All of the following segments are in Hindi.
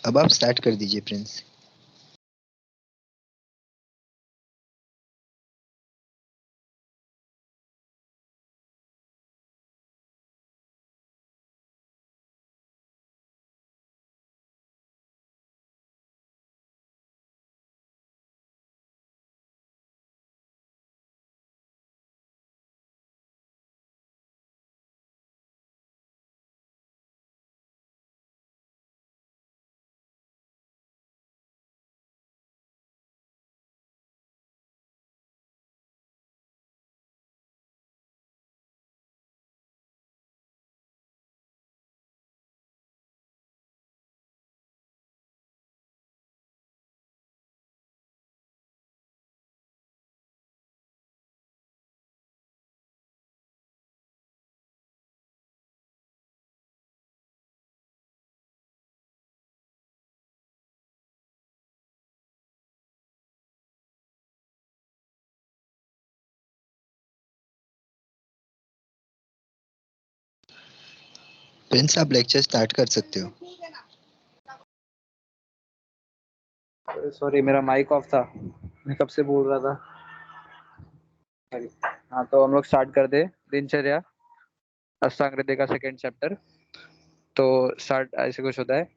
अब आप स्टार्ट कर दीजिए प्रिंस। प्रिंस आप लेक्चर स्टार्ट कर सकते हो। सॉरी, मेरा माइक ऑफ था, मैं कब से बोल रहा था। हाँ, तो हम लोग स्टार्ट कर दे दिनचर्या अष्टांग हृदय का सेकेंड चैप्टर। तो स्टार्ट ऐसे कुछ होता है।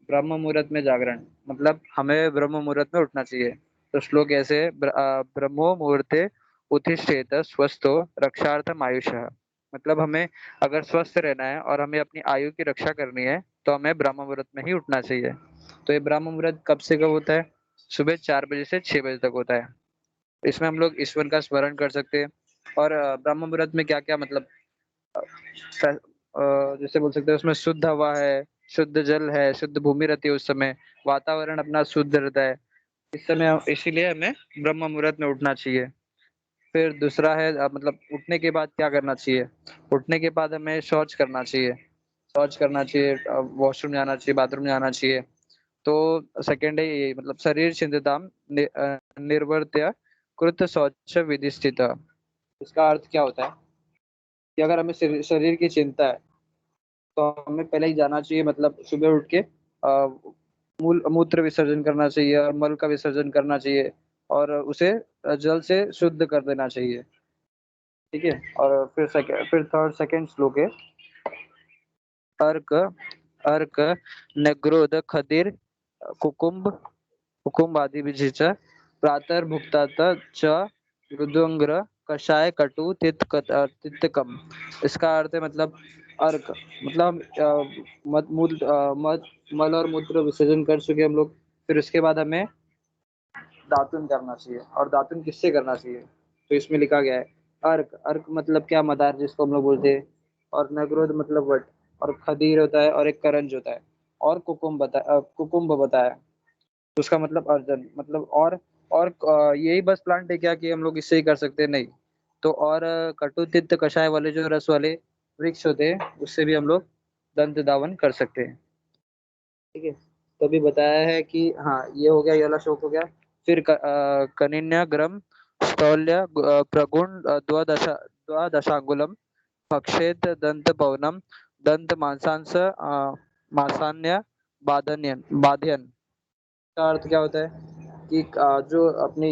ब्रह्म मुहूर्त में जागरण, मतलब हमें ब्रह्म मुहूर्त में उठना चाहिए। तो श्लोक ऐसे है, ब्रह्मो मुहूर्ते उत्तिष्ठेत स्वस्थो रक्षार्थम आयुषः। मतलब हमें अगर स्वस्थ रहना है और हमें अपनी आयु की रक्षा करनी है तो हमें ब्रह्म मुहूर्त में ही उठना चाहिए। तो ये ब्रह्म मुहूर्त कब से कब होता है? सुबह 4 बजे से 6 बजे तक होता है। इसमें हम लोग ईश्वर का स्मरण कर सकते हैं। और ब्रह्म मुहूर्त में क्या क्या मतलब जैसे बोल सकते हैं, उसमें शुद्ध हवा है, शुद्ध जल है, शुद्ध भूमि रहती है। उस समय वातावरण अपना शुद्ध रहता है। इस समय इसीलिए हमें ब्रह्म मुहूर्त में उठना चाहिए। फिर दूसरा है मतलब उठने के बाद क्या करना चाहिए? उठने के बाद हमें शौच करना चाहिए। शौच करना चाहिए, वॉशरूम जाना चाहिए, बाथरूम जाना चाहिए। तो सेकंड है ये, मतलब शरीर छिंदताम निर्वर्त्य कृत शौच विधिष्ठित। इसका अर्थ क्या होता है कि अगर हमें शरीर की चिंता है तो हमें पहले ही जाना चाहिए, मतलब सुबह उठ के मूल मूत्र विसर्जन करना चाहिए और मल का विसर्जन करना चाहिए और उसे जल से शुद्ध कर देना चाहिए। ठीक है। और फिर थर्ड सेकंड श्लोक है, अर्क अर्क नग्रोध खदिर कुकुम्ब कुकुम्ब आदि विजिच प्रातर्भुक्तात च रुद्रंग्र कषाय कटु तिक्तकम। इसका अर्थ है मतलब अर्क, मतलब मल और मूत्र विसर्जन कर चुके हम लोग। फिर उसके बाद हमें दातुन करना चाहिए। और दातुन किससे करना चाहिए? तो इसमें लिखा गया है अर्क। अर्क मतलब क्या? मदार, जिसको हम लोग बोलते हैं। और नगरोध मतलब वट। और खदीर होता है और एक करंज होता है। और कुकुम्ब बताया, तो उसका मतलब अर्जन, मतलब और यही बस प्लांट है क्या कि हम लोग इससे ही कर सकते हैं? नहीं। तो और कटुतिक्त कषाय वाले जो रस वाले वृक्ष होते हैं उससे भी हम लोग दंत धावन कर सकते हैं। ठीक है। तो अभी बताया है कि हाँ, ये हो गया, ये वाला श्लोक हो गया। फिर कनिन्या ग्रम स्थौल्य प्रगुण द्वादशांगुलम भक्षेत दंत पवनम दंत मांसांस मांसान्य बाधयन। का अर्थ क्या होता है कि जो अपनी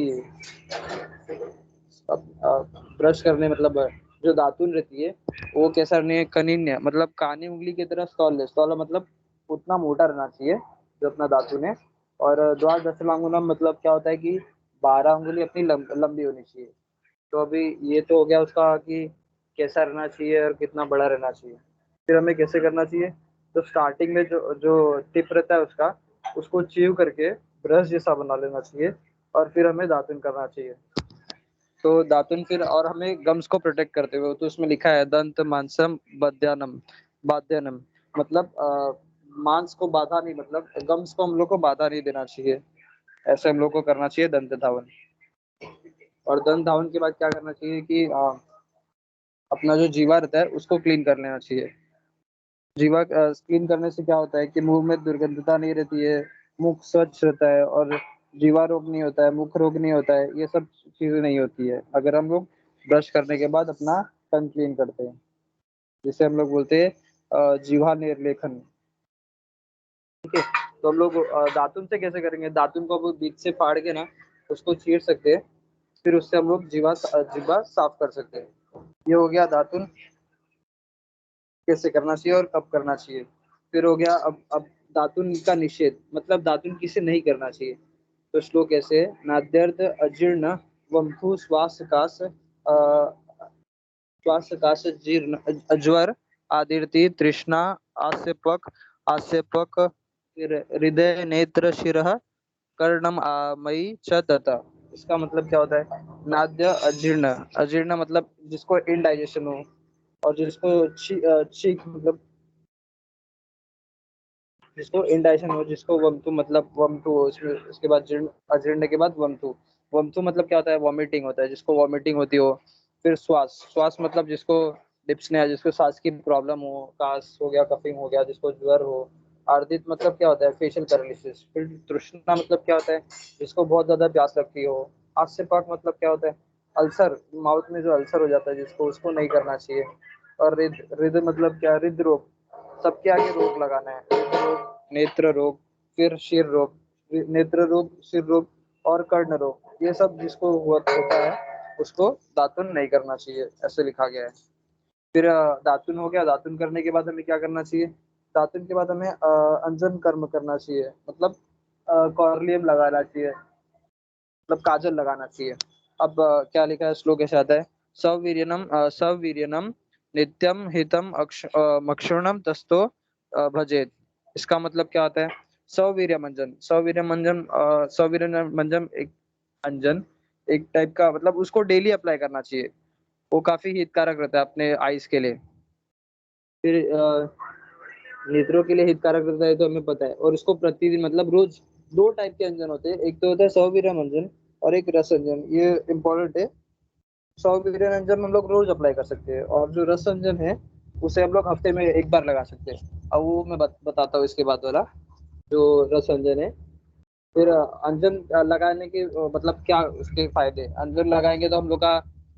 ब्रश करने, मतलब जो दातुन रहती है वो कैसा रहनी है? कनिन्य, मतलब कानी उंगली की तरह स्थौल्य। स्थौल्य मतलब उतना मोटा रहना चाहिए जो अपना दातुन है। और द्वार दशलांगुलम मतलब क्या होता है कि 12 अंगुली अपनी लंबी होनी चाहिए। तो अभी ये तो हो गया उसका कि कैसा रहना चाहिए और कितना बड़ा रहना चाहिए। फिर हमें कैसे करना चाहिए? तो स्टार्टिंग में जो जो टिप रहता है उसका, उसको चीव करके ब्रश जैसा बना लेना चाहिए। और फिर हमें दातुन करना चाहिए। तो दातुन फिर, और हमें गम्स को प्रोटेक्ट करते हुए, तो उसमें लिखा है दंत मांसम बद्यानम बाध्यनम, मतलब मांस को बाधा नहीं, मतलब गम्स को हम लोग को बाधा नहीं देना चाहिए। ऐसे हम लोग को करना चाहिए दंत धावन। और दंत धावन के बाद क्या करना चाहिए कि अपना जो जीवा रहता है उसको क्लीन कर लेना चाहिए। जीवा क्लीन करने से क्या होता है कि मुंह में दुर्गंधता नहीं रहती है, मुख स्वच्छ रहता है और जीवा रोग नहीं होता है, मुख रोग नहीं होता है। ये सब चीजें नहीं होती है अगर हम लोग ब्रश करने के बाद अपना टंग क्लीन करते हैं, जिसे हम लोग बोलते हैं जीवा निर्लेखन। ठीक है। तो हम लोग दातुन से कैसे करेंगे? दातुन को हम बीच से फाड़ के ना उसको चीर सकते हैं, फिर उससे हम लोग जीवा साफ कर सकते हैं। ये हो गया दातुन कैसे करना चाहिए और कब करना चाहिए। फिर हो गया अब दातुन का निषेध, मतलब दातुन किसे नहीं करना चाहिए। तो श्लोक ऐसे है, नाद्यर्थ अजीर्ण वंथु श्वास काश जीर्ण अज्वर आदिर्ति तृष्णा आसेपक फिर हृदय नेत्र शिरः कर्णम मई च तथा। इसका मतलब क्या होता है? नाद्य अजीर्ण, अजीर्ण मतलब जिसको इनडाइजेशन हो, और छींक मतलब जिसको इंडाइजेशन हो, जिसको वमतु मतलब वमतु हो, इसमें उसके बाद जीर्ण, अजीर्ण के बाद वमतु। वमतु मतलब क्या होता है? वॉमिटिंग होता है, जिसको वॉमिटिंग होती हो। फिर श्वास, श्वास मतलब जिसको डिप्सनिया, जिसको सांस की प्रॉब्लम हो, कास हो गया, कफिंग हो गया, जिसको ज्वर हो। आर्दित मतलब क्या होता है? Facial paralysis. फिर तृष्णा मतलब क्या होता है? जिसको बहुत ज्यादा प्यास लगती हो। हास्य पाक मतलब क्या होता है? अल्सर, माउथ में जो अल्सर हो जाता है जिसको, उसको नहीं करना चाहिए। और रिद, रिद मतलब क्या? हृदरोग, सबके आगे रोग लगाना है। हृदय रोग, नेत्र रोग, फिर शिर रोग, नेत्र रोग, सिर रोग और कर्ण रोग, ये सब जिसको होता है उसको दातुन नहीं करना चाहिए, ऐसे लिखा गया है। फिर दातुन हो गया। दातुन करने के बाद हमें क्या करना चाहिए? दातुन के बाद हमें अंजन कर्म करना चाहिए, मतलब कॉर्लियम लगाना चाहिए, मतलब काजल लगाना चाहिए। अब क्या लिखा है? श्लोक ऐसे आता है, सवीर्यनम नित्यम हितम मक्षुणम तस्तो भजेत। इसका मतलब क्या होता है? सवीर्य मंजन, सवीर्य मंजन, सवीर्य मंजन एक अंजन, एक टाइप का, मतलब उसको डेली अप्लाई करना चाहिए। वो काफी हितकारक रहता है अपने आइस के लिए। फिर नेत्रों के लिए हितकारक रहता है, तो हमें पता है। और इसको प्रतिदिन मतलब रोज, दो टाइप के अंजन होते हैं, एक तो होता है सौवीर्य मंजन और एक रस अंजन, ये इंपॉर्टेंट है। सौवीर्य अंजन हम लोग रोज अप्लाई कर सकते हैं, और जो रस अंजन है उसे हम लोग हफ्ते में एक बार लगा सकते हैं। अब वो मैं बताता हूँ इसके बाद वाला, जो रस अंजन है। फिर अंजन लगाने के मतलब क्या उसके फायदे? अंजन लगाएंगे तो हम लोग का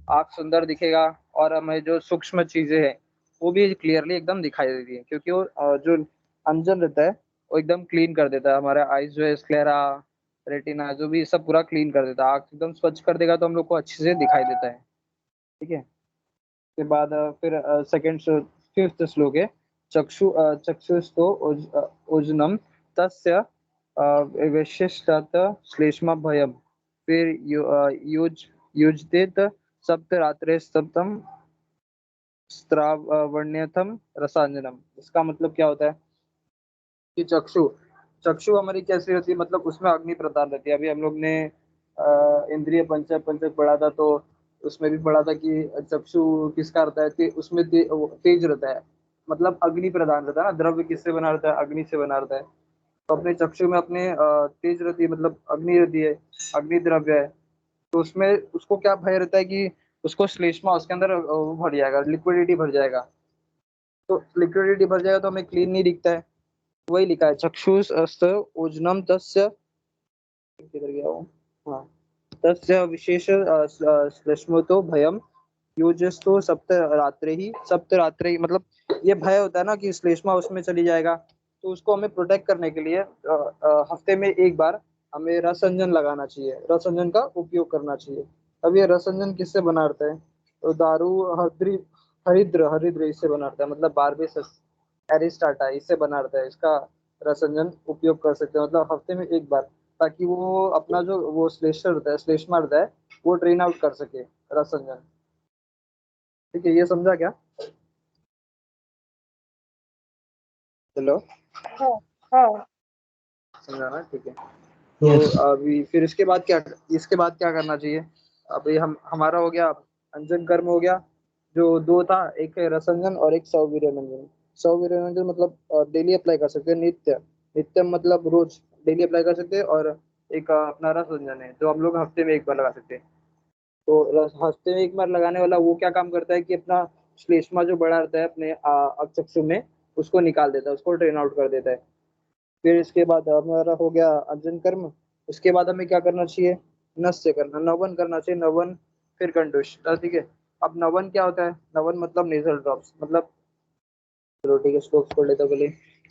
आँख सुंदर दिखेगा, और हमें जो सूक्ष्म चीजें हैं वो भी क्लियरली एकदम दिखाई देती है, क्योंकि वो जो अंजन रहता है वो एकदम क्लीन कर देता है हमारे आईज, जो है स्क्लेरा, रेटिना, जो भी सब पूरा क्लीन कर देता है। आँख एकदम स्वच्छ कर देगा तो हम लोग को अच्छे से दिखाई देता है। ठीक है। उसके बाद फिर सेकंड, फिफ्थ श्लोक है, चक्षुस्तो ओजनम तस्य विशिष्टत श्लेष्मा भयम फिर युजतेत सप्तरात्रे सप्तम स्त्रावण्यथम रसांजनम। इसका मतलब क्या होता है कि चक्षु, चक्षु हमारी कैसी होती है? मतलब उसमें अग्नि प्रदान रहती है। अभी हम लोग ने इंद्रिय पंचक पंचक पढ़ा था, तो उसमें भी पढ़ा था कि चक्षु किसका रहता है? उसमें वो तेज रहता है, मतलब अग्नि प्रदान रहता है ना। द्रव्य किससे बना रहता है? अग्नि से बना रहता है। तो अपने चक्षु में अपने तेज रहती है, मतलब अग्नि रहती है, अग्नि द्रव्य है। तो उसमें उसको क्या भय रहता है कि उसको श्लेष्मा, उसके अंदर वो भर जाएगा, लिक्विडिटी भर जाएगा। तो लिक्विडिटी भर जाएगा तो हमें क्लीन नहीं दिखता है। वही लिखा है, चक्षुस्त ओजनम तस्य, किधर गया वो? हाँ, तस्य विशेष श्लेष्मतो भयम युजस्तु सप्त रात्रे मतलब ये भय होता है ना कि श्लेष्मा उसमें चली जाएगा। तो उसको हमें प्रोटेक्ट करने के लिए हफ्ते में एक बार हमें रसंजन लगाना चाहिए, रसंजन का उपयोग करना चाहिए। अब ये रसंजन किससे बना रहता है? तो दारू हरिद्र हरिद्र इससे बना रहता है, मतलब बारबेसस एरिस्टाटा इससे बना रहता है। इसका रसंजन उपयोग कर सकते हैं, मतलब हफ्ते में एक बार, ताकि वो अपना जो वो श्लेष्मा रहता है, श्लेष्मा रहता है, वो ड्रेन आउट कर सके रसंजन। ठीक है, ये समझा क्या? हेलो, हाँ हाँ। समझा ना? ठीक है। तो यस। अभी फिर इसके बाद क्या करना चाहिए? अभी हम हमारा हो गया अंजन कर्म हो गया। जो दो था, एक है रसंजन और एक सौवीर्य मंजन। सौवीर्य मंजन मतलब डेली अप्लाई कर सकते हैं, नित्य, नित्यम मतलब रोज डेली अप्लाई कर सकते हैं। और एक अपना रसंजन है जो हम लोग हफ्ते में एक बार लगा सकते हैं। तो हफ्ते में एक बार लगाने वाला वो क्या काम करता है कि अपना श्लेष्मा जो बड़ा रहता है अपने अपचक्षु में, उसको निकाल देता है, उसको ड्रेन आउट कर देता है। फिर इसके बाद हमारा हो गया अंजन कर्म। उसके बाद हमें क्या करना चाहिए? नस्य करना, नवन करना चाहिए, नवन फिर कंडूश। तो ठीक है। अब नवन क्या होता है? नवन मतलब नेजल ड्रॉप्स, मतलब चलो ठीक है, श्लोक पढ़ लेता हूँ पहले।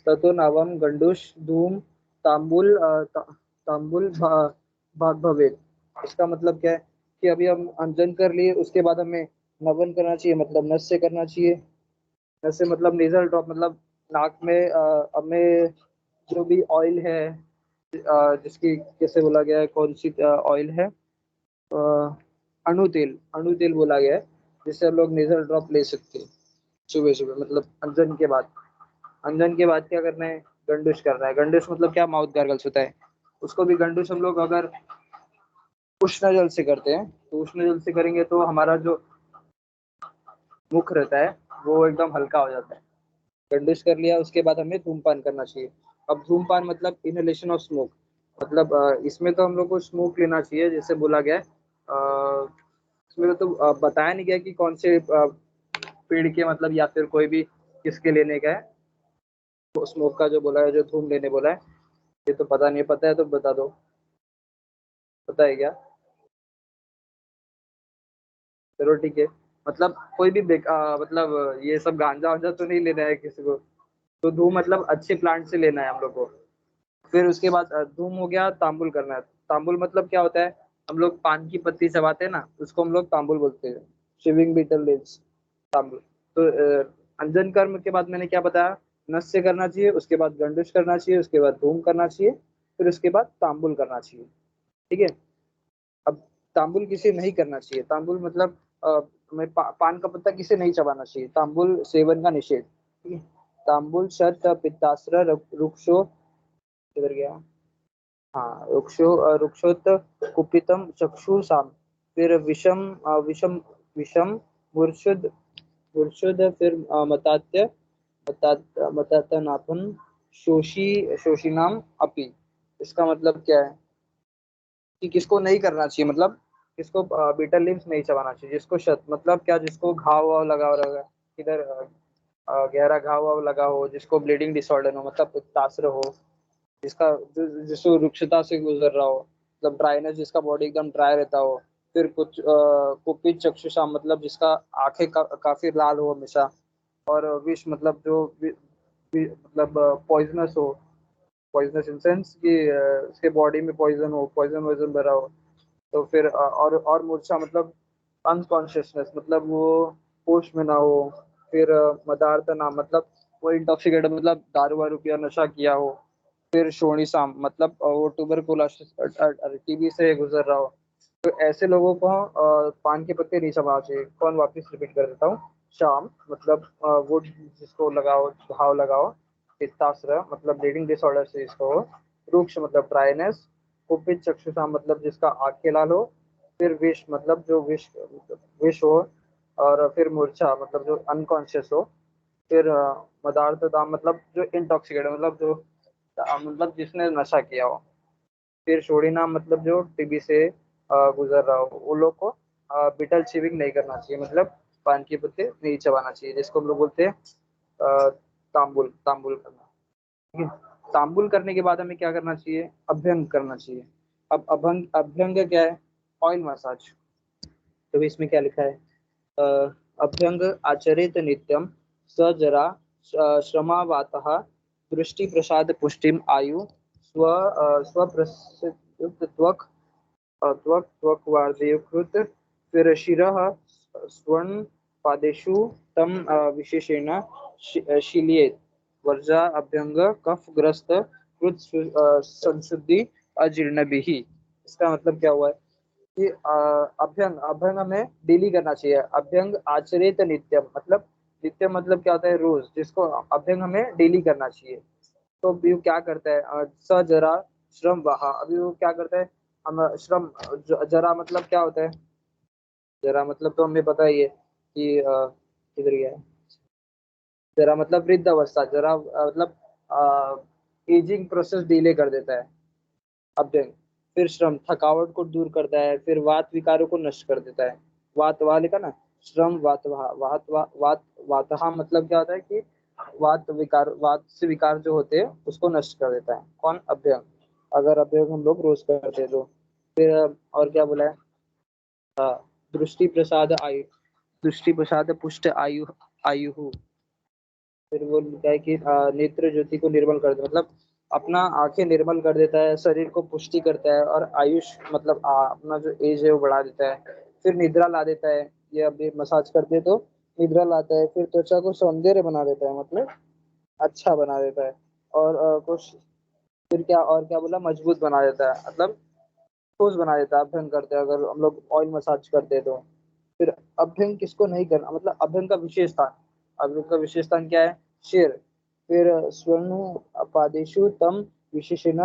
ततो नवम गंडूश धूम तांबुल तांबुल भाग भवेत। इसका मतलब क्या है कि अभी हम अंजन कर लिए, उसके बाद हमें नवन करना चाहिए, मतलब नस से करना चाहिए। नस से मतलब नेजल ड्रॉप, मतलब नाक में हमें जो भी ऑयल है, जिसकी कैसे बोला गया है, कौन सी ऑयल है, अणु तेल बोला गया है, जिससे हम लोग नेजल ड्रॉप ले सकते हैं सुबह सुबह, मतलब अंजन के बाद। अंजन के बाद क्या करना है, गंडुश करना है। गंडुश मतलब क्या, माउथ गार्गल्स होता है, उसको भी गंडुश हम लोग अगर उष्ण जल से करते हैं, तो उष्ण जल से करेंगे तो हमारा जो मुख रहता है वो एकदम हल्का हो जाता है। गंडुश कर लिया, उसके बाद हमें धूमपान करना चाहिए। अब धूमपान मतलब इनहेलेशन ऑफ स्मोक, मतलब इसमें तो हम लोग को स्मोक लेना चाहिए, जैसे बोला गया है। इसमें तो बताया नहीं गया कि कौन से पेड़ के, मतलब या फिर कोई भी किसके लेने का है। तो स्मोक का जो बोला है, जो धूम लेने बोला है, ये तो पता नहीं, पता है तो बता दो, पता है क्या? चलो ठीक है। मतलब कोई भी मतलब ये सब गांजा वांजा तो नहीं लेना है किसी को। तो धूम मतलब अच्छे प्लांट से लेना है हम लोग को। फिर उसके बाद धूम हो गया, तांबुल करना है। तांबुल मतलब क्या होता है, हम लोग पान की पत्ती चबाते हैं ना, उसको हम लोग तांबुल बोलते हैं, शिविंग बीटल लीव्स, तांबुल। तो अंजन कर्म के बाद मैंने क्या बताया, नस से करना चाहिए, उसके बाद गंडुश करना चाहिए, उसके बाद धूम करना चाहिए, फिर उसके बाद तांबुल करना चाहिए। ठीक है। अब तांबुल किसे नहीं करना चाहिए, तांबुल मतलब पान का पत्ता किसे नहीं चबाना चाहिए, तांबुल सेवन का निषेध। ठीक है। तांबुल शत पित्तास्त्र रुक्षो, किधर गया, हाँ, रुक्षोत कुपितम चक्षुषाम, फिर विषम विषम विषम मूर्छुद मूर्छुद, फिर मतात्य मतातनाथन शोषिनाम अपि। इसका मतलब क्या है कि किसको नहीं करना चाहिए, मतलब किसको बीटल लीव्स नहीं चबाना चाहिए, जिसको शत मतलब क्या, जिसको घाव वाव लगा हो रहा है, किधर गहरा घाव वाव लगा हो, जिसको ब्लीडिंग डिसऑर्डर हो, मतलब पित्तास्त्र हो, जिसका जिसको रुक्षता से गुजर रहा हो, मतलब ड्राइनेस, जिसका बॉडी एकदम ड्राई रहता हो। फिर कुछ कुपित चक्षुषा मतलब जिसका आंखें काफी लाल हो हमेशा। और विष मतलब जो मतलब पॉइजनस हो, पॉइजनस इन सेंस कि उसके बॉडी में पॉइजन हो, पॉइजन वॉइजन भरा हो। तो फिर और मूर्छा मतलब अनकॉन्शियसनेस, मतलब वो होश में ना हो। फिर मदार्थ नाम मतलब वो इंटॉक्सिकेटेड, मतलब दारू वारू पिया, नशा किया हो। फिर शोणी शाम मतलब वो ट्यूबरकुलोसिस टीबी से गुजर रहा हो। तो ऐसे लोगों को पान के पत्ते नहीं चबाना चाहिए। कौन, वापस रिपीट कर देता हूँ। शाम मतलब वो जिसको लगाओ, घाव लगाओ। पित्तास्त्र मतलब ब्लीडिंग डिसऑर्डर से इसको हो। रुक्ष मतलब ड्राइनेस। कुपित चक्षुषाम मतलब जिसका आंखें लाल हो। फिर विष मतलब जो विष हो। और फिर मूर्छा मतलब जो अनकॉन्शियस हो। फिर मदार्थ दाम मतलब जो इंटॉक्सिकेट मतलब जो मतलब जिसने नशा किया हो। फिर शोरी नाम मतलब जो टीबी से गुजर रहा हो, वो लोग को बिटल चिविंग नहीं करना चाहिए, मतलब पान के पत्ते नहीं चबाना चाहिए, जिसको हम लोग बोलते हैं तांबुल, तांबुल करना। ठीक है। तांबुल करने के बाद हमें क्या करना चाहिए, अभ्यंग करना चाहिए। अब अभंग अभ्यंग क्या है, ऑयल मसाज। तो इसमें क्या लिखा है, अ, अभ्यंग आचरित नित्यम स जरा श्रमावातः दृष्टि प्रसाद पुष्टिम आयु स्वप्रसिद्ध त्वक त्वक त्वक वार्धयुकृत। फिर शिरः स्वर्ण पादेषु तम विशेषेण शीलयेत्। वर्जा अभ्यंग कफ ग्रस्त कृत संशुद्धि अजीर्णभिः। इसका मतलब क्या हुआ है कि अभ्यंग अभ्यंग हमें डेली करना चाहिए। अभ्यंग आचरित नित्यम मतलब, नित्यम मतलब क्या होता है, रोज, जिसको अभ्यंग हमें डेली करना चाहिए। तो अभी वो क्या करता है, स जरा श्रम वहा, अभी वो क्या करता है, हम श्रम जरा मतलब क्या होता है, जरा मतलब तो हमें पता ही है कि किधर गया है। जरा मतलब वृद्ध अवस्था, जरा मतलब एजिंग प्रोसेस डिले कर देता है अभ्यंग। फिर श्रम थकावट को दूर करता है, फिर वात विकारों को नष्ट कर देता है। वात वाह लिखा ना, श्रम वात वाह, वात वातहा मतलब क्या होता है कि वात विकार, वात से विकार जो होते हैं उसको नष्ट कर देता है। कौन, अभ्यंग। अगर अभ्यंग हम लोग रोज करते हैं तो। फिर और क्या बोला है, दृष्टि प्रसाद आयु, दृष्टि प्रसाद पुष्ट आयु, आयु। फिर वो लिखा है कि नेत्र ज्योति को निर्मल कर दे, मतलब अपना आंखें निर्मल कर देता है, शरीर को पुष्टि करता है और आयुष मतलब अपना जो एज है वो बढ़ा देता है। फिर निद्रा ला देता है, ये अभी मसाज करते हैं तो निद्रा लाता है। फिर त्वचा को सौंदर्य बना देता है, मतलब अच्छा बना देता है। और कुछ फिर क्या और क्या बोला, मजबूत बना देता है, मतलब ठोस बना देता है अभ्यंग करते हैं अगर हम लोग ऑयल मसाज करते हैं तो। फिर अभ्यंग किसको नहीं करना, मतलब अभ्यंग का विशेष स्थान, अभ्यंग का विशेष स्थान क्या है, शेर। फिर स्वर्ण पादेशु तम विशेषण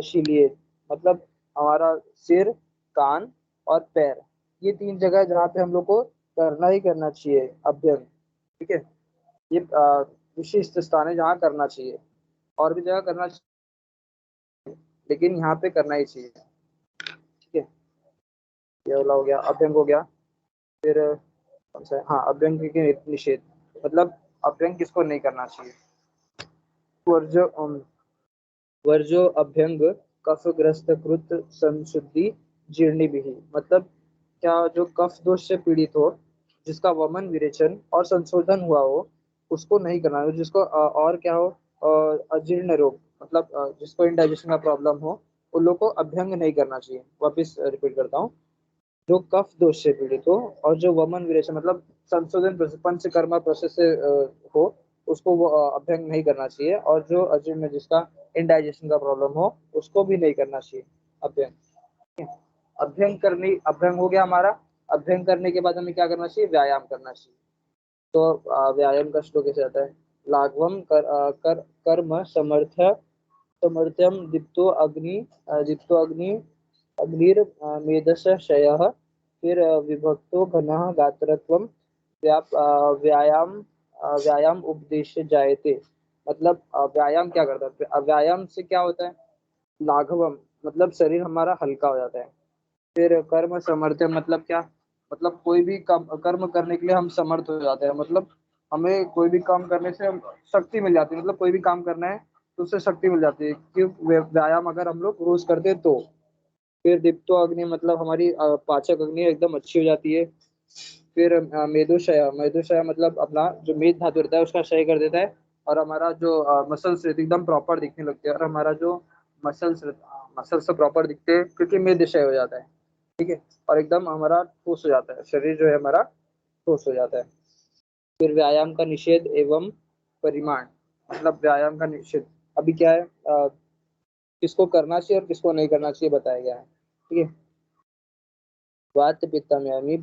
शीलिए, मतलब हमारा सिर, कान और पैर, ये तीन जगह है जहाँ पे हम लोग को करना ही करना चाहिए अभ्यंग। ठीक है, ये विशिष्ट स्थान है जहाँ करना चाहिए, और भी जगह करना चाहिए लेकिन यहाँ पे करना ही चाहिए। ठीक है, ये वाला हो गया, अभ्यंग हो गया। फिर कौन सा है? हाँ, अभ्यंग के निषेध, मतलब अभ्यंग किसको नहीं करना चाहिए। वर्जो वर्जो अभ्यंग कफग्रस्त कृत संशुद्धि जीर्णि भी, मतलब क्या जो कफ दोष से पीड़ित हो, जिसका वमन विरेचन और संशोधन हुआ हो, उसको नहीं करना है। जिसको और क्या हो, अजीर्ण रोग, मतलब जिसको इंडाइजेशन का प्रॉब्लम हो, उन लोग को अभ्यंग नहीं करना चाहिए। वापिस रिपीट करता हूँ, जो कफ दोष से पीड़ित हो और जो वमन विरेचन मतलब संशोधन पंचकर्मा प्रोसेस से हो, उसको वो अभ्यंग नहीं करना चाहिए। और जो अजीर्ण, जिसका इंडाइजेशन का प्रॉब्लम हो, उसको भी नहीं करना चाहिए अभ्यंग। अभ्यंग हो गया हमारा। अभ्यंग करने के बाद हमें क्या करना चाहिए, व्यायाम करना चाहिए। तो व्यायाम का श्लोक कैसे आता है, लाघवम कर्म समर्थ्यम दीप्तो अग्नि अग्निर मेधस शयः। फिर विभक्तो घनः गात्रत्वम व्यायाम उपदेश जायते, मतलब व्यायाम क्या करता है, व्यायाम से क्या होता है, लाघवम मतलब शरीर हमारा हल्का हो जाता है। फिर कर्म समर्थ्य मतलब क्या, मतलब कोई भी कर्म करने के लिए हम समर्थ हो जाते हैं, मतलब हमें कोई भी काम करने से शक्ति मिल जाती है, मतलब कोई भी काम करना है तो उससे शक्ति मिल जाती है, क्यों व्यायाम अगर हम लोग रोज करते हैं तो। फिर दीप्तो अग्नि मतलब हमारी पाचक अग्नि एकदम अच्छी हो जाती है। फिर मेदोक्षय मतलब अपना जो मेद धातु रहता है उसका क्षय कर देता है, और हमारा जो मसल्स रहते हैं एकदम प्रॉपर दिखने लगते हैं, और हमारा जो मसल्स मसल्स तो प्रॉपर दिखते हैं क्योंकि मेद क्षय हो जाता है। ठीक है, और एकदम हमारा ठोस हो जाता है, शरीर जो है हमारा ठोस हो जाता है। फिर व्यायाम का निषेध एवं परिमाण, मतलब व्यायाम का निषेध अभी क्या है, किसको करना चाहिए और किसको नहीं करना चाहिए बताया गया है। ठीक है, वात पित्तमयामि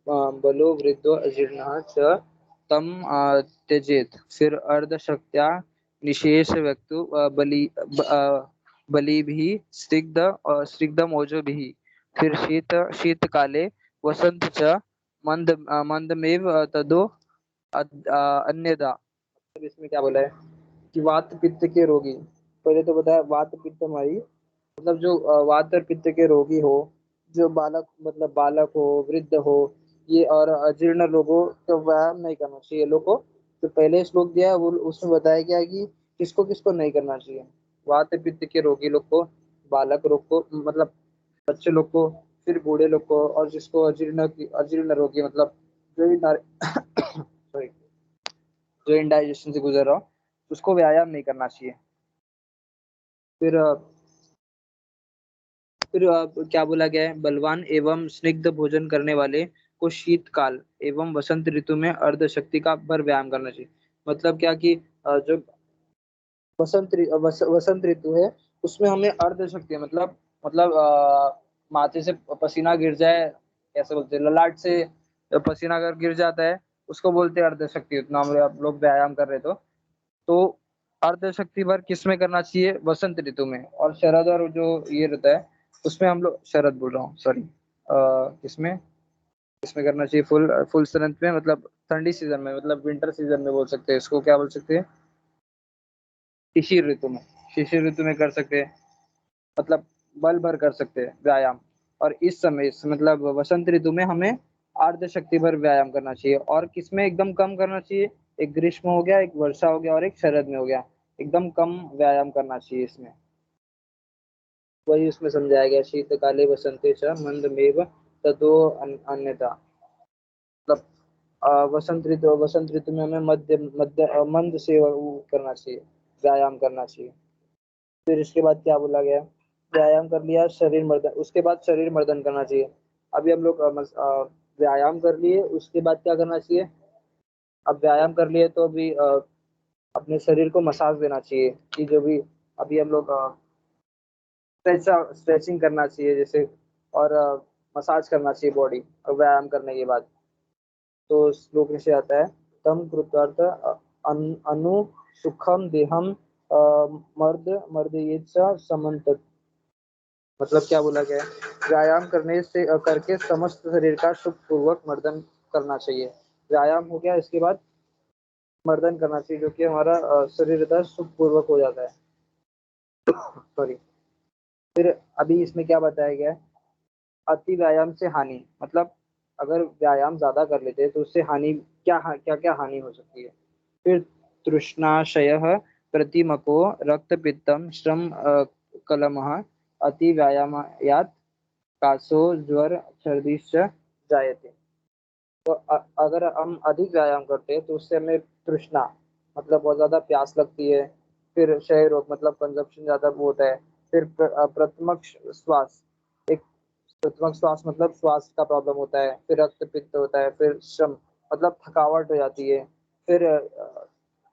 बलो वृद्धो अजीर्णः च तम त्यजेत। फिर अर्धशक्त्या निशेष व्यक्तु बलि भी स्निग्धम ओजो भी। फिर शीतकाले वसंत च मंदमेव तदो अन्यदा। अब इसमें क्या बोला है कि वात पित्त के रोगी, पहले तो बताया वात पित्त हमारी, मतलब जो वात और पित्त के रोगी हो, जो बालक मतलब बालक हो, वृद्ध हो, ये और अजीर्ण लोग हो, तो व्यायाम नहीं करना चाहिए लोग को। तो पहले श्लोक दिया है वो, उसमें बताया गया है कि किसको किसको नहीं करना चाहिए, वात पित्त के रोगी लोग को, बालक लोग को मतलब बच्चे लोग को, फिर बूढ़े लोग को, और जिसको अजीर्ण रोगी मतलब जो सॉरी जो इंडाइजेशन से गुजर रहा हो, उसको व्यायाम नहीं करना चाहिए। फिर क्या बोला गया है, बलवान एवं स्निग्ध भोजन करने वाले को शीतकाल एवं वसंत ऋतु में अर्ध शक्ति का भर व्यायाम करना चाहिए। मतलब क्या कि जो वसंत ऋतु है उसमें हमें अर्ध शक्ति मतलब माथे से पसीना गिर जाए, कैसे बोलते हैं, ललाट से पसीना अगर गिर जाता है उसको बोलते हैं अर्ध शक्ति। उतना हम लोग व्यायाम कर रहे तो अर्ध शक्ति भर किस में करना चाहिए, वसंत ऋतु में। और शरद और जो ये रहता है उसमें हम लोग, शरद बोल रहा हूँ सॉरी, किसमें इसमें करना चाहिए, फुल फुल स्ट्रेंथ में, मतलब ठंडी सीजन में, मतलब विंटर सीजन में बोल सकते हैं इसको, क्या बोल सकते हैं, शिशिर ऋतु में। शिशिर ऋतु में कर सकते हैं, मतलब बल भर कर सकते हैं व्यायाम। और इस समय मतलब वसंत ऋतु में हमें अर्ध शक्ति भर व्यायाम करना चाहिए। और किसमें एकदम कम करना चाहिए, एक ग्रीष्म हो गया, एक वर्षा हो गया और एक शरद में हो गया, एकदम कम व्यायाम करना चाहिए इसमें। वही उसमें समझाया गया, शीतकाले वसंते च मंदमेव ततो अन्यथा, मतलब वसंत ऋतु में हमें मध्य मध्य मंद से वो करना चाहिए, व्यायाम करना चाहिए। फिर इसके बाद क्या बोला गया, व्यायाम कर लिया, शरीर मर्दन, उसके बाद शरीर मर्दन करना चाहिए। अभी हम लोग व्यायाम कर लिए, उसके बाद क्या करना चाहिए, अब व्यायाम कर लिए तो अभी अपने शरीर को मसाज देना चाहिए, कि जो भी अभी हम लोग स्ट्रेचिंग करना चाहिए जैसे, और मसाज करना चाहिए बॉडी और व्यायाम करने के बाद। तो श्लोक नीचे आता है, तम कृतार्थ अनु सुखम देहम मर्द मर्द ये समन्त। मतलब क्या बोला गया है, व्यायाम करने से करके समस्त शरीर का सुख पूर्वक मर्दन करना चाहिए। व्यायाम हो गया, इसके बाद मर्दन करना चाहिए, जो कि हमारा शरीर रहता है सुख पूर्वक हो जाता है। सॉरी। फिर अभी इसमें क्या बताया गया है, अति व्यायाम से हानि, मतलब अगर व्यायाम ज्यादा कर लेते हैं तो उससे हानि क्या क्या हानि हो सकती है। फिर तृष्णाशय प्रतिमको रक्त पित्तम श्रम कलमः अति व्यायामायात कासो ज्वर सर्दीश्च जायते। तो अगर हम अधिक व्यायाम करते हैं तो उससे हमें तृष्णा, मतलब बहुत ज्यादा प्यास लगती है। फिर क्षय रोग, मतलब कंजप्शन ज्यादा वो होता है। फिर प्रथमक श्वास, एक प्रथमक श्वास मतलब श्वास का प्रॉब्लम होता है। फिर रक्त पित्त होता है। फिर श्रम, मतलब थकावट हो जाती है। फिर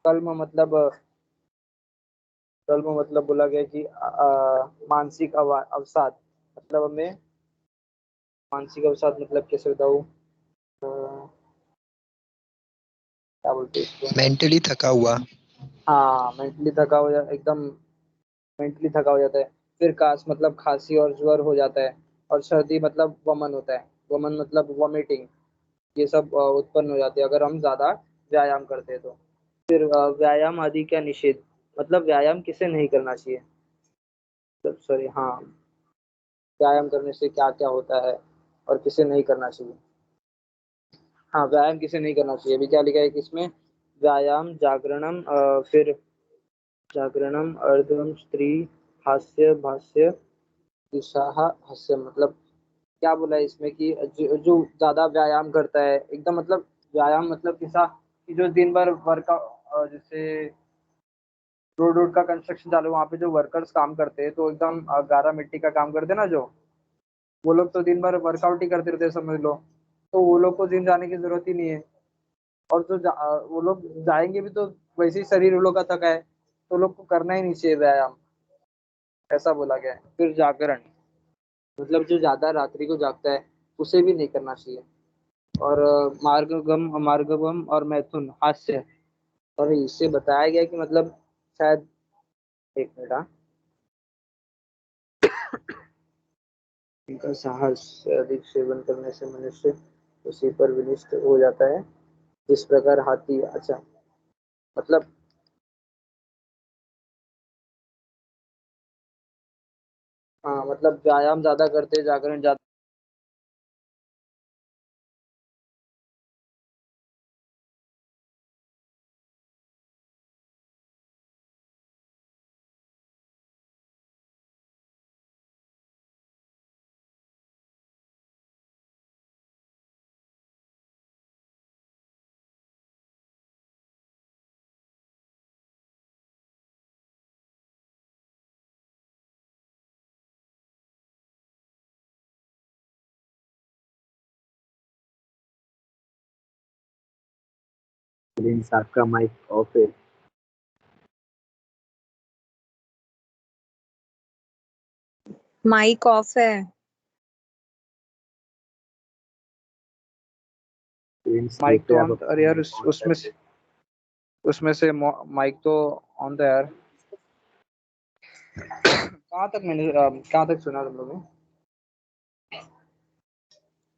कल्म मतलब बोला गया कि मानसिक अवसाद, मतलब हमें मानसिक अवसाद मतलब कैसे बताऊँ, क्या बोलते हैं इसको, मेंटली थका हुआ। हाँ मेंटली थका हो जा एकदम, मेंटली थका हो जाता है। फिर काश मतलब खांसी और ज्वर हो जाता है। और सर्दी मतलब वमन होता है, वमन मतलब वॉमिटिंग, ये सब उत्पन्न हो जाती है अगर हम ज्यादा व्यायाम करते हैं तो। फिर व्यायाम आदि का निषेध, मतलब व्यायाम किसे नहीं करना चाहिए, सॉरी हाँ, व्यायाम करने से क्या क्या होता है और किसे नहीं करना चाहिए। हाँ, व्यायाम किसे नहीं करना चाहिए, अभी क्या लिखा है कि इसमें व्यायाम जागरणम, फिर जागरणम अर्धम स्त्री हास्य भाष्य दिशाहा हास्य, मतलब क्या बोला है इसमें कि जो ज्यादा व्यायाम करता है एकदम, मतलब व्यायाम मतलब कैसा, कि जो दिन भर वर्कआउट, जैसे रोड रोड का कंस्ट्रक्शन चालू, वहाँ पे जो वर्कर्स काम करते हैं तो एकदम गारा मिट्टी का काम करते हैं ना जो, वो लोग तो दिन भर वर्कआउट ही करते रहते हैं समझ लो। तो वो लोग को जिम जाने की जरूरत ही नहीं है। और वो लोग जाएंगे भी तो वैसे ही शरीर उन लोग का थका है, तो लोग को करना ही नहीं चाहिए व्यायाम, ऐसा बोला गया है। फिर जागरण, मतलब जो ज्यादा रात्रि को जागता है उसे भी नहीं करना चाहिए। और मार्गगम और मैथुन हास्य, और इससे बताया गया कि मतलब शायद, एक मिनट हाँ, इनका साहस से अधिक सेवन करने से मनुष्य उसी पर विनिष्ट हो जाता है, जिस प्रकार हाथी, अच्छा मतलब, हाँ मतलब व्यायाम ज्यादा करते, जागरण ज्यादा। प्रिंस आपका माइक ऑफ है। माइक ऑफ है। प्रिंस माइक तो कृपया आप ऑन, अरे अपना यार माइक ऑन कर दे। उसमें से माइक तो ऑन था यार। कहाँ तक सुना तुम लोगों ने?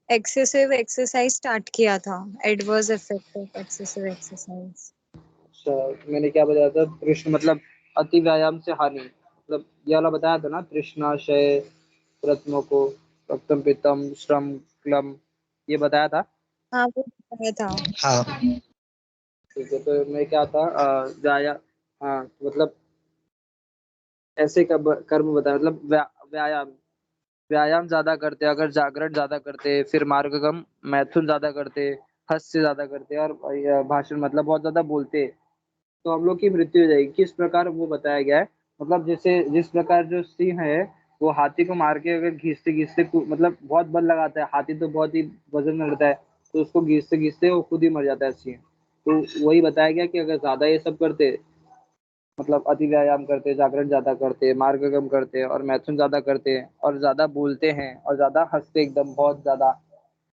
एक्सेसिव एक्सरसाइज स्टार्ट किया था, adverse effect of excessive exercise. अच्छा, मैंने क्या बताया था, कृष्ण मतलब अति व्यायाम से हानि, मतलब ये वाला बताया था ना, तृष्णा क्षय रत्नों को रक्तम पित्तम श्रम क्लम, ये बताया था। हाँ वो बताया था। हाँ। ठीक है, तो मैं क्या था, व्याया हाँ मतलब ऐसे कर्म बताया, मतलब व्यायाम, व्यायाम ज्यादा करते, अगर जागरण ज्यादा करते, फिर मार्गगम मैथुन ज्यादा करते, हास्य ज्यादा करते, और भाषण मतलब बहुत ज्यादा बोलते, तो हम लोग की मृत्यु हो जाएगी। किस प्रकार वो बताया गया है, मतलब जैसे जिस प्रकार जो सिंह है वो हाथी को मार के अगर घीसते घीसते मतलब बहुत बल लगाता है, हाथी तो बहुत ही वजन में रहता है, तो उसको घीसते घीसते वो खुद ही मर जाता है सिंह। तो वही बताया गया कि अगर ज्यादा ये सब करते, मतलब अति व्यायाम करते, जागरण ज्यादा करते, मार्ग कम करते और मैथुन ज्यादा करते और ज्यादा बोलते हैं और ज्यादा हंसते एकदम बहुत ज्यादा,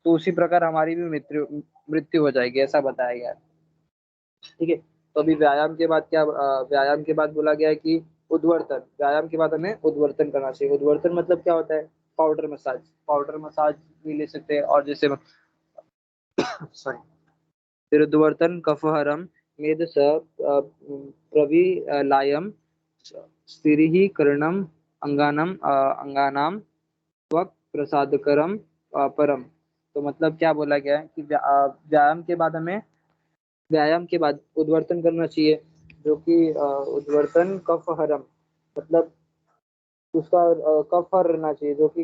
तो उसी प्रकार हमारी भी मृत्यु मृत्यु हो जाएगी, ऐसा बताया गया है। ठीक है। तो अभी व्यायाम के बाद क्या, व्यायाम के बाद बोला गया है कि उद्वर्तन, व्यायाम के बाद हमें उद्वर्तन करना चाहिए। उद्वर्तन मतलब क्या होता है? पाउडर मसाज, पाउडर मसाज भी ले सकते हैं। और जैसे सॉरी, फिर उद्वर्तन कफहरम मेद स प्रविलायम स्थिरीकरणम अंगानाम त्वक प्रसादकरम परम। तो मतलब क्या बोला गया है कि व्यायाम के बाद हमें, व्यायाम के बाद उद्वर्तन करना चाहिए, जो कि उद्वर्तन कफहरम मतलब उसका कफ हर रहना चाहिए, जो कि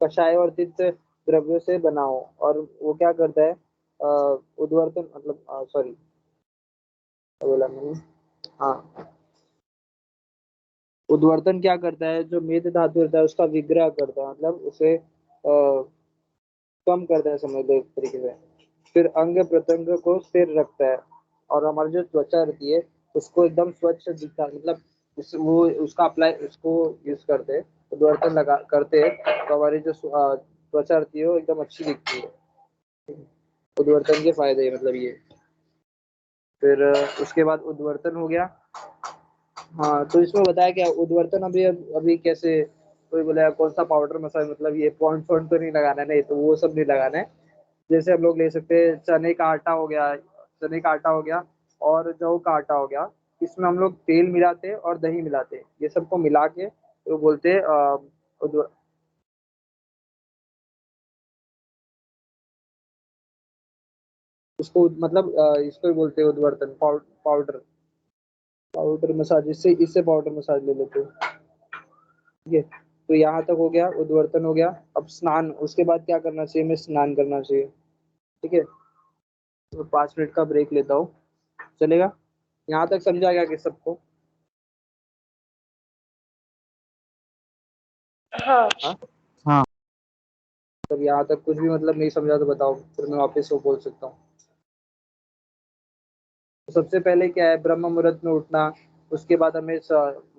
कषायवर्तित द्रव्यों से बना हो। और वो क्या करता है, उद्वर्तन मतलब सॉरी, क्या बोला मैंने, हाँ, उद्वर्तन क्या करता है, जो मेद धातु रहता है उसका विग्रह करता है, मतलब उसे कम करता है, समझ लो एक तरीके से। फिर अंग प्रत्यंग को स्थिर रखता है, और हमारी जो त्वचा रहती है उसको एकदम स्वच्छ दिखता, मतलब वो उसका अप्लाई, उसको यूज करते हैं, उद्वर्तन लगा करते हैं, तो हमारी जो त्वचा रहती है वो एकदम अच्छी दिखती है। उद्वर्तन के फायदे मतलब ये। फिर उसके बाद उद्वर्तन हो गया। हाँ, तो इसमें बताया क्या उद्वर्तन, अभी अभी कैसे, कोई बोला कौन सा पाउडर मसाज, मतलब ये पॉइंट पॉइंट तो नहीं लगाना है, नहीं तो वो सब नहीं लगाना है। जैसे हम लोग ले सकते हैं चने का आटा हो गया, चने का आटा हो गया और जौ का आटा हो गया, इसमें हम लोग तेल मिलाते हैं और दही मिलाते हैं, ये सबको मिला के तो बोलते हैं उद्व- उसको मतलब इसको ही बोलते हैं उद्वर्तन पाउडर, पाउडर मसाज, इससे इससे पाउडर मसाज ले लेते हैं। ठीक है। तो यहाँ तक हो गया, उद्वर्तन हो गया। अब स्नान, उसके बाद क्या करना चाहिए, हमें स्नान करना चाहिए। ठीक है। तो 5 मिनट का ब्रेक लेता हूँ, चलेगा? यहाँ तक समझा गया कि सबको? हाँ। हाँ। हाँ। तब यहाँ तक कुछ भी मतलब नहीं समझा तो बताओ, फिर मैं वापस वो बोल सकता हूँ। तो सबसे पहले क्या है, ब्रह्म मुहूर्त में उठना। उसके बाद हमें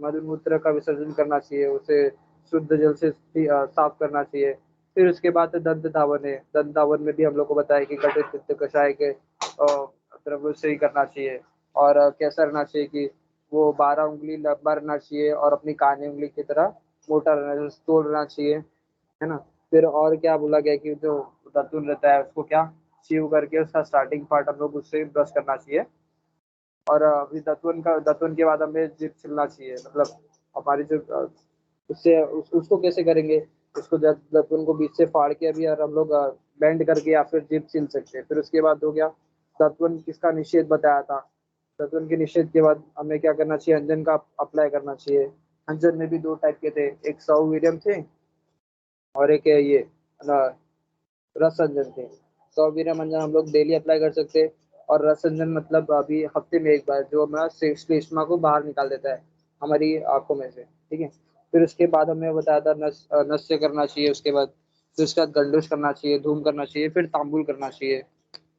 मलमूत्र का विसर्जन करना चाहिए, उसे शुद्ध जल से साफ करना चाहिए। फिर उसके बाद दंत धावन है, दंत धावन में भी हम लोग को बताया कि कटित पित्त कषाय के द्रव्य से ही करना चाहिए। और कैसा रहना चाहिए कि वो 12 उंगली लंबा रहना चाहिए और अपनी कानी उंगली की तरह मोटा रहना चाहिए, तोड़ रहना चाहिए, है ना। फिर और क्या बोला गया कि जो दातुन रहता है उसको क्या सीव करके उसका स्टार्टिंग पार्ट हम लोग उससे ब्रश करना चाहिए। और अभी दातुन के बाद हमें जिप छिलना चाहिए, मतलब हमारी जो उससे उसको कैसे करेंगे, उसको दातुन को बीच से फाड़ के अभी, और हम लोग बेंड करके या फिर जिप छिल सकते हैं। फिर उसके बाद हो गया दातुन किसका निषेध बताया था, दातुन के निषेध के बाद हमें क्या करना चाहिए, अंजन का अप्लाई करना चाहिए। अंजन में भी 2 टाइप के थे, एक सौवीर्यम थे और एक है ये रस अंजन थे। 100 वीर्य मंजन हम लोग डेली अप्लाई कर सकते हैं, और रस अंजन मतलब अभी हफ्ते में एक बार, जो हमारा श्लेष्मा को बाहर निकाल देता है हमारी आंखों में से। ठीक है। फिर उसके बाद हमें बताया था नस से करना चाहिए, उसके बाद फिर उसके बाद गंडूस करना चाहिए, धूम करना चाहिए, फिर तांबुल करना चाहिए।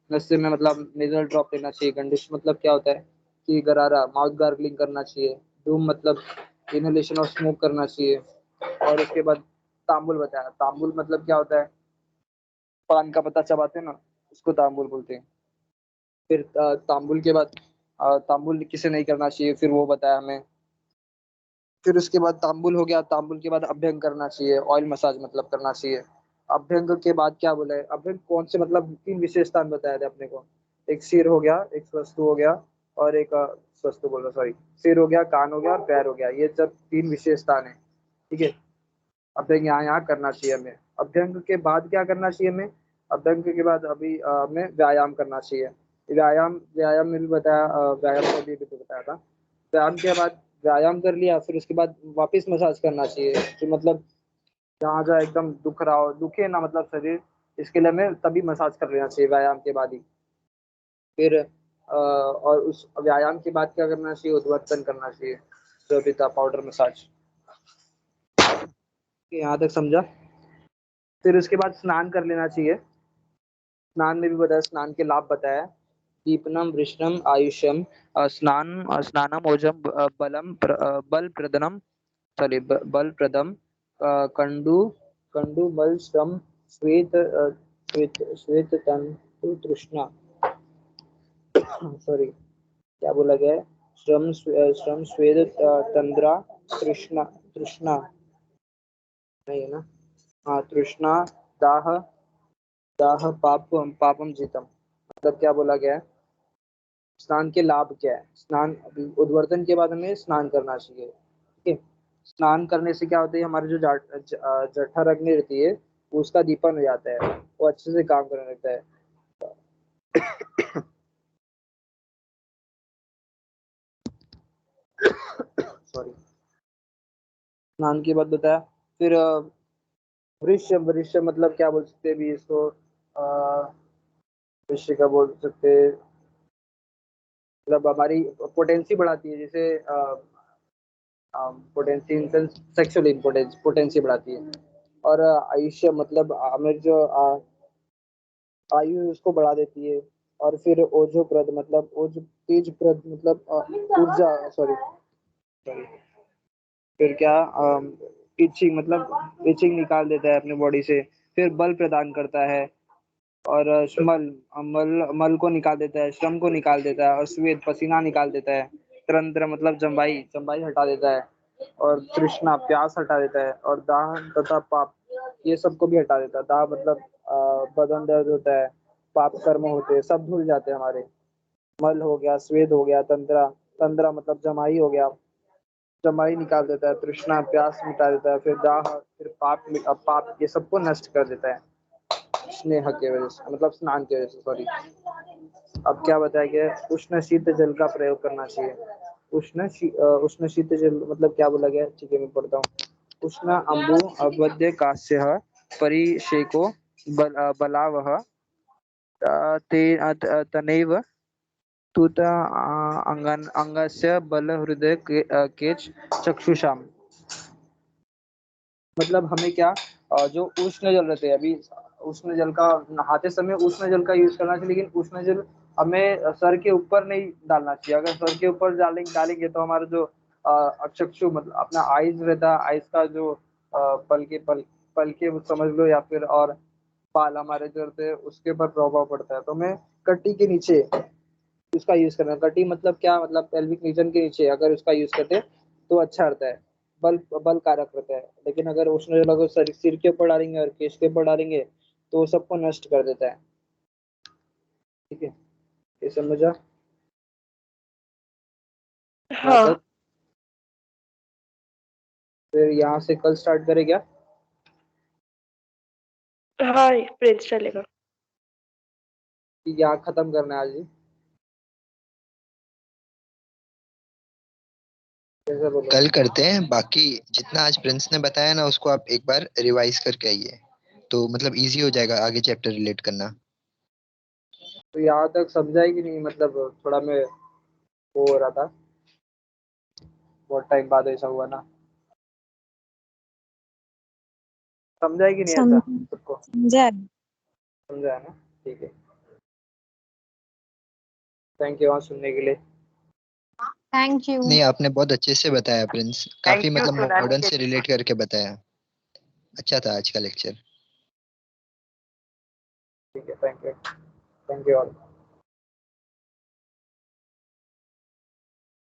नस्से में मतलब नेजल ड्रॉप लेना चाहिए। गंडूस मतलब क्या होता है कि गरारा माउथ गार्गलिंग करना चाहिए। धूम मतलब इनहेलेशन और स्मोक करना चाहिए। और उसके बाद तांबुल बताया, तांबुल मतलब क्या होता है, पान का पत्ता चबाते हैं ना, उसको तांबुल बोलते हैं। फिर तांबुल के बाद तांबुल किसे नहीं करना चाहिए, फिर वो बताया हमें। फिर उसके बाद तांबुल हो गया, तांबुल के बाद अभ्यंग करना चाहिए, ऑयल मसाज मतलब करना चाहिए। अभ्यंग के बाद क्या बोला है, अभ्यंग कौन से मतलब 3 विशेष स्थान बताए थे अपने को, एक सिर हो गया, एक स्वस्तु हो गया, और एक स्वस्तु बोल रहा सॉरी, सिर हो गया, कान हो गया और पैर हो गया, ये सब 3 विशेष स्थान है। ठीक है। अभ्यंग यहाँ यहाँ करना चाहिए हमें। अभ्यंग के बाद क्या करना चाहिए हमें, अभ्यंग के बाद अभी हमें व्यायाम करना चाहिए। व्यायाम व्यायाम में भी बताया, व्यायाम का भी तो बताया था। व्यायाम के बाद व्यायाम कर लिया, फिर उसके बाद वापस मसाज करना चाहिए, कि मतलब जहाँ जहाँ एकदम दुख रहा हो, दुखे ना मतलब शरीर, इसके लिए हमें तभी मसाज कर लेना चाहिए व्यायाम के बाद ही। फिर और उस व्यायाम के बाद क्या करना चाहिए, उद्वर्तन करना चाहिए। जो भी था पाउडर मसाज। यहाँ तक समझा। फिर उसके बाद स्नान कर लेना चाहिए। स्नान में भी बताया, स्नान के लाभ बताया। दीपनम वृषणम आयुष्यम, स्नानम ओजम बल प्रदनम, सॉरी बल प्रदम, कंडु कंडु मल श्रम श्वेत तंतु तृष्णा, सॉरी क्या बोला गया है, श्रम श्वेत तंद्रा तृष्णा, तृष्णा नहीं है ना, हाँ तृष्णा, दाह दाह पापम जीतम। मतलब क्या बोला गया है, स्नान के लाभ क्या है। स्नान, उद्वर्तन के बाद हमें स्नान करना चाहिए, ठीक है। स्नान करने से क्या होता है, हमारी जो जठर अग्नि रहती है वो उसका दीपन हो जाता है, वो अच्छे से काम करने लगता है। सॉरी। स्नान की बात बताया। फिर वृश्य, वृश्य मतलब क्या बोल सकते हैं भी इसको, वृश्य का बोल सकते हैं, मतलब हमारी पोटेंसी बढ़ाती है, जैसे potency in sense sexual importance, potency बढ़ाती है। और आयुष्य मतलब हमें जो आयु है उसको बढ़ा देती है। और फिर ओजोप्रद मतलब तेजप्रद मतलब ऊर्जा, सॉरी सॉरी, फिर क्या, इचिंग मतलब इचिंग निकाल देता है अपने बॉडी से। फिर बल प्रदान करता है। और मल को निकाल देता है, श्रम को निकाल देता है, और श्वेत पसीना निकाल देता है। त्रंत्र मतलब जम्बाई, जम्बाई हटा देता है। और तृष्णा प्यास हटा देता है। और दाह तथा पाप ये सबको भी हटा देता है। दाह मतलब बदन दर्द होता है, पाप कर्म होते हैं, सब धुल जाते हैं हमारे। मल हो गया, स्वेद हो गया, तंद्रा, तंद्रा मतलब जमाई हो गया, जमाई निकाल देता है। तृष्णा प्यास मिटा देता है। फिर दाह, फिर पाप ये सबको नष्ट कर देता है स्नेह के वजह से, मतलब स्नान की वजह से, सॉरी। अब क्या बताया गया है, उष्ण शीत जल का प्रयोग करना चाहिए। उष्ण शीत जल मतलब क्या बोला गया है? ठीक है मैं पढ़ता हूँ। उष्ण अम्बु अवध्य काश्य परिषेको बलावह तनैव तुत अंगस्य बल हृदय केच चक्षुषाम। मतलब हमें क्या, जो उष्ण जल रहते हैं, अभी उष्ण जल का नहाते समय उष्ण जल का यूज करना चाहिए, लेकिन उष्ण जल हमें सर के ऊपर नहीं डालना चाहिए। अगर सर के ऊपर डालेंगे तो हमारा जो चक्षु मतलब अपना आइज रहता है, आइज का जो पल के समझ लो, या फिर और बाल हमारे जो रहते हैं उसके ऊपर प्रभाव पड़ता है। तो हमें कटी के नीचे उसका यूज करना है। कटी मतलब क्या, मतलब पेल्विक रीजन के नीचे अगर उसका यूज करते तो अच्छा रहता है, बल कारक रहता है। लेकिन अगर उष्ण जल अगर सिर के ऊपर डालेंगे और केश के ऊपर डालेंगे तो वो सबको नष्ट कर देता है, ठीक है। ये समझा यहाँ हाँ तक। फिर यहाँ से कल स्टार्ट करें क्या? हाँ प्रिंस चलेगा। कि यहाँ खत्म करना है आज ही, कैसे बोलो? कल करते हैं, बाकी जितना आज प्रिंस ने बताया ना उसको आप एक बार रिवाइज करके आइए, तो मतलब इजी हो जाएगा आगे चैप्टर रिलेट करना। तो यहाँ तक समझा है कि नहीं, मतलब थोड़ा मैं वो हो रहा था, बहुत टाइम बाद ऐसा हुआ ना। समझा है कि नहीं ऐसा सबको? समझा है। समझा है ना, ठीक है। थैंक यू सुनने के लिए। Thank you. नहीं, आपने बहुत अच्छे से बताया प्रिंस, काफी थैंक यू मतलब सुनाने मॉडर्न के से लिए। रिलेट करके बताया। अच्छा था आज का लेक्चर। ठीक है, थैंक यू ऑल।